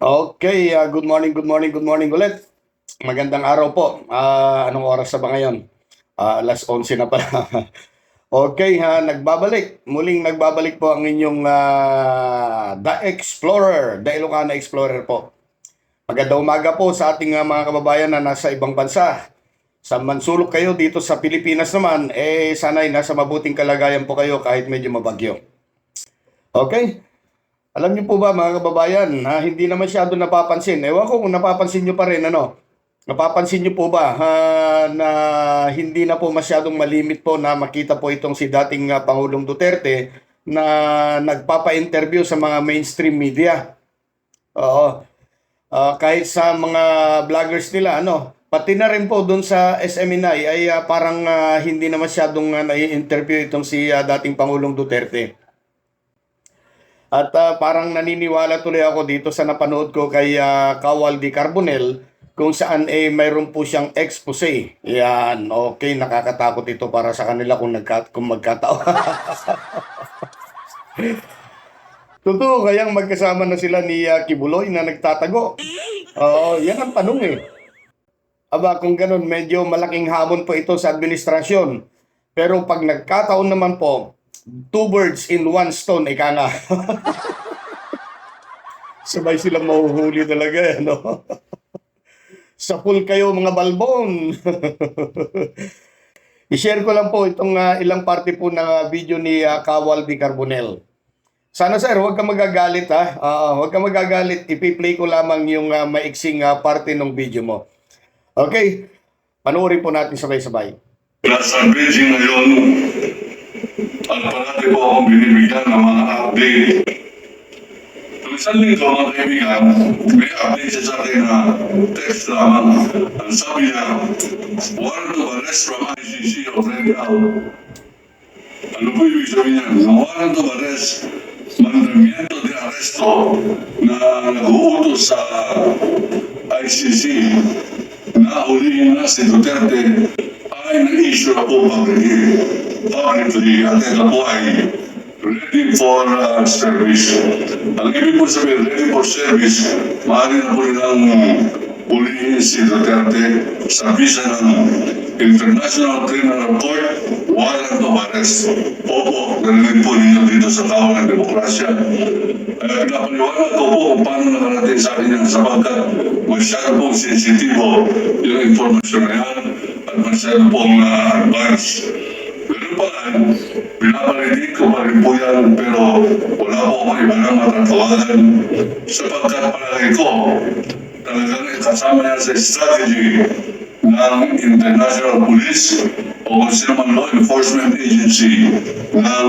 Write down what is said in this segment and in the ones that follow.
Okay, good morning ulit. Magandang araw po. Anong oras na ba ngayon? Alas 11 na pala. Okay, muling nagbabalik po ang inyong The Explorer, The Ilocana Explorer po. Magandang umaga po sa ating mga kababayan na nasa ibang bansa. Sa mansulok kayo dito sa Pilipinas naman, sana'y nasa mabuting kalagayan po kayo kahit medyo mabagyo. Okay? Alam niyo po ba mga kababayan, hindi na masyado napapansin. Ewan ko kung napapansin niyo pa rin, ano? Napapansin niyo po ba na hindi na po masyadong malimit po na makita po itong si dating Pangulong Duterte na nagpapa-interview sa mga mainstream media. Oo. Kahit sa mga vloggers nila, ano? Pati na rin po doon sa SMNI ay parang hindi na masyadong nai-interview itong si dating Pangulong Duterte. At parang naniniwala tuloy ako dito sa napanood ko kay Kawal Di Carbonell kung saan mayroon po siyang expose. Yan, okay, nakakatakot ito para sa kanila kung magkataon. Totoo kayang magkasama na sila ni Kibuloy na nagtatago? Oo, yan ang tanong eh. Aba, kung ganun, medyo malaking hamon po ito sa administrasyon. Pero pag nagkataon naman po, 2 birds in 1 stone, ika nga. Sabay silang mahuhuli talaga, no? Sa pool kayo, mga balbon. I-share ko lang po itong ilang parte po ng video ni Kawal Di Carbonell. Sana sir, huwag ka magagalit ha. Huwag ka magagalit. Ipi-play ko lamang yung maiksing parte ng video mo. Okay? Panoorin po natin sabay-sabay. Nasa Beijing ngayon, at parati po akong binibigyan ng mga update. Nung isang linggo mga kaibigan, may update siya sa akin na text lamang. Ang sabi niya, warrant of arrest from ICC already out. Ano po ibig sabihin niya? Ang warrant of arrest, mandamiento de arresto na nag-uutos sa ICC na ulihin na si Duterte ay na-issue na po publicly at ito po ay ready for service. Ang ibig po sabihin, ready for service, maaari na po nilang ulihin si Duterte sa visa ng International Criminal Court, warrant of arrest. Opo, narinig po ninyo dito sa tao ng demokrasya. Pinapaliwanag ko po kung paano nakarating sa akin yan sapagkat masyado pong sensitibo yung informasyon na yan at masyado pong advance. Ganun pa lang, pinapalinig ko pa rin po yan pero wala po ako iba na matatawagan sapagkat palagay ko talagang kasama yan sa strategy ng International Police o kung sino man law enforcement agency ng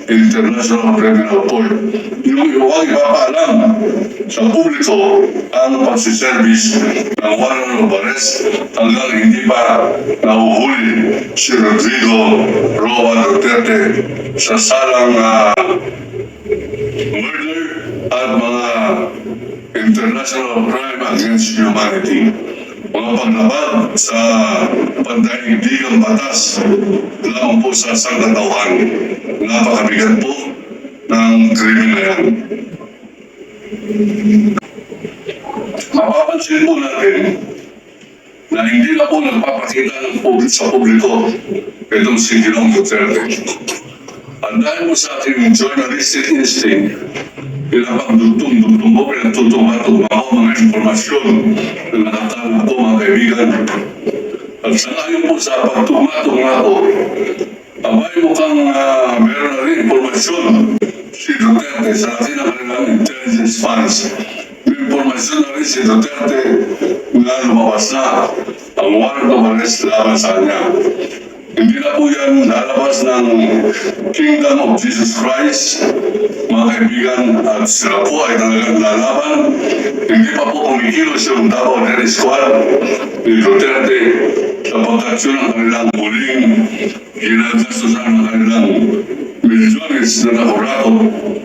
International Criminal Court. Yung huwag ipapaalam sa publiko ang pagsiservice ng warrant of arrest hanggang hindi pa nahuhuli si Rodrigo Roa Duterte sa salang murder at mga international crime against humanity. Mga paglabag sa pandaigdigang batas lamang po sa sangkatauhan. Napakabigat po ng krimen na yan. Mapapansin po natin na hindi na po nagpapakita sa publiko itong si Ginoong Duterte. Ang dahil po sa ating journalistic instinct, pinapagdugtong-dugtong po, pinagtutuma-tuma ko mga informasyon na nakatago po mga kaibigan. At sa ngayon po sa pagtuma-tuma ko, abay mukhang meron na rin informasyon si Duterte sa atin ang kanilang intelligence funds. May informasyon na rin si Duterte na lumabas na ang warrant of arrest laban sa kanya. Hindi na po yan lalabas ng Kingdom of Jesus Christ, mga kaibigan, at sila po ay talagang lalaban. Hindi pa po kumikilos yung Davao Terry Squad ni Duterte sapagkat yun ang kanilang muling ginagastosan ng kanilang milyones na nakurakot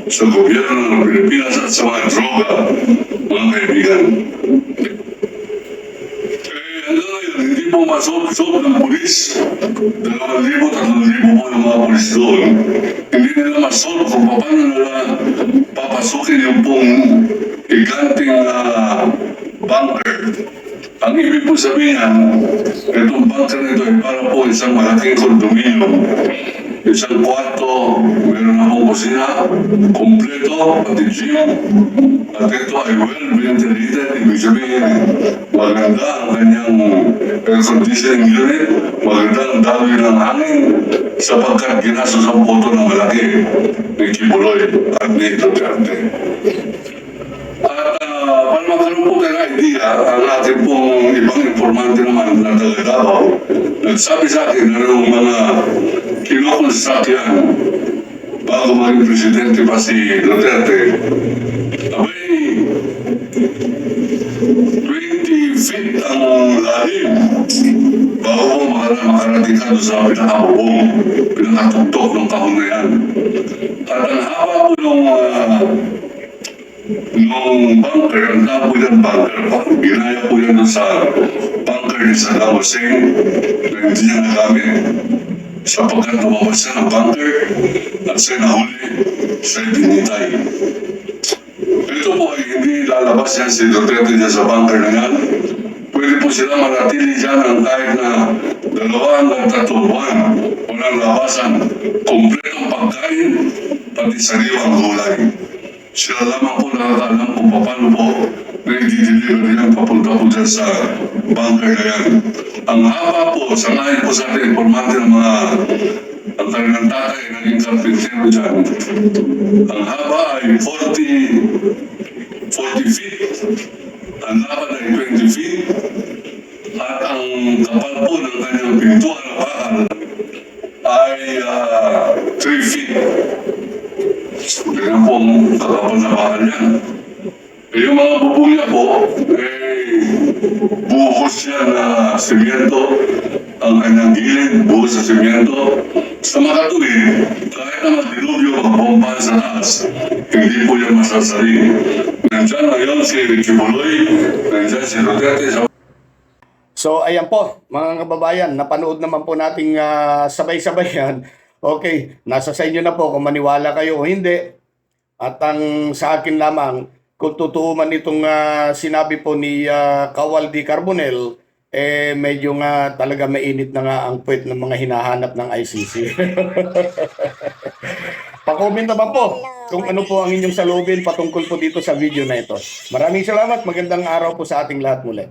sa gobyerno ng Pilipinas at sa mga droga, mga kaibigan. Hindi po masob ng pulis. 2,000, 3,000 po yung mga pulis doon. Hindi nila masob kung paano nila papasukin yung pong higanting bunker. Ang ibig po sabihin, itong bunker nito ay para po isang malaking kondominium. Isang kwarto, meron akong kusina, kompleto, pati gym. At ito ay well-ventilated, ibig sabihin, maganda ang kanyang air conditioning unit, maganda ang daloy ng hangin, sapagkat ginastos ang boto ng malaki ni Kibuloy at ni Duterte. At para magkaroon po kayo ng idea, ang ating pong ibang informante naman na taga Davao, nagsabi sa akin na yung mga kinukonstruct yan bago maging presidente pa si Duterte, abay, 20 feet ang lalim bago po makarating ka doon sa pinakabubong, pinakatugtog ng kahon na yan. At ang haba po nung bunker, ang tabo ng bunker, ginaya po yan doon sa bunker ni Saddam Hussein na hindi niya nagamit sapagkat lumabas siya ng bunker at siya nahuli, siya dinitay. Ito po ay hindi lalabas yan si Duterte dyan sa bunker na yan. Pwede po sila manatili dyan ng kahit na 2 hanggang 3 buwan. Walang labasan, kompletong pagkain, pati sariwang gulay. Sila lamang po nakakaalam kung paano po na i-deliver yan papunta po dyan sa bunker na yan. Ang haba po, sangayon po sa ating informante ng mga ang kanilang tatay naging karpintero dyan. Ang haba ay 40 feet. Ang lapad ay 20 feet. At ang kapal po ng kanyang pintuan na bakal ay 3 feet. Ganyan po ang kakapal na bakal yan. Yung mga bubong niya po, buhos siya na semento. Ang kanyang gilid, buhos sa semento. Sa makatuwid, kahit na magdilubyo ang bomba sa taas, hindi po yan masasari. Nandiyan ngayon si Kibuloy, nandiyan si Duterte sa... So ayan po mga kababayan, napanood naman po nating sabay-sabay yan. Okay, nasa sa inyo na po kung maniwala kayo o hindi. At ang sa akin lamang, kung totoo man itong sinabi po ni Kawal D. Carbonell, medyo nga talaga mainit na nga ang puwet ng mga hinahanap ng ICC. Pa-comment naman po kung ano po ang inyong salubin patungkol po dito sa video na ito. Maraming salamat, magandang araw po sa ating lahat muli.